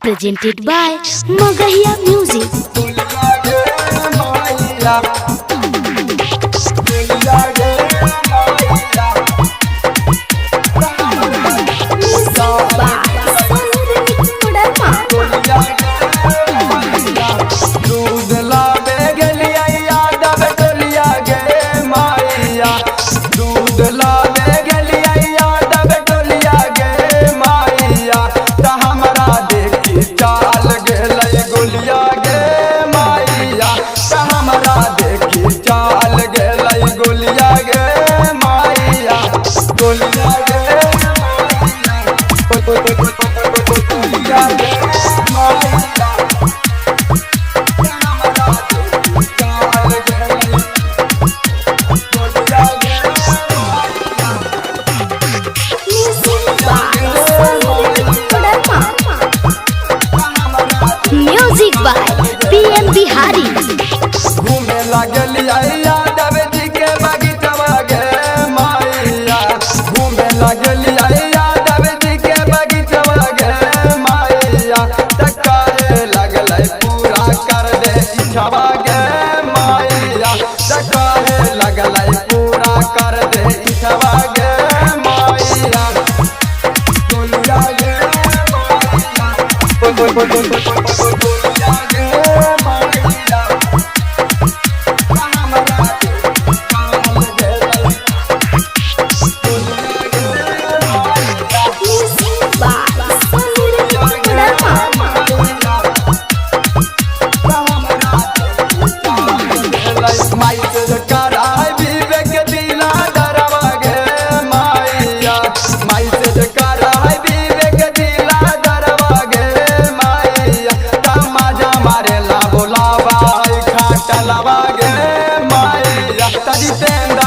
presented by Magahiya Music. Music by PM Bihari. घूमे लगली यादव जी के बगीचवा गे माइया, घूमे लगली यादव जी के बगीचवा गे माइया, टकारे लगल पूरा कर दे इच्छवा गे माइया, टकारे लगल पूरा कर दे इच्छवा गे माइया, गोलिया गे जितेंद्र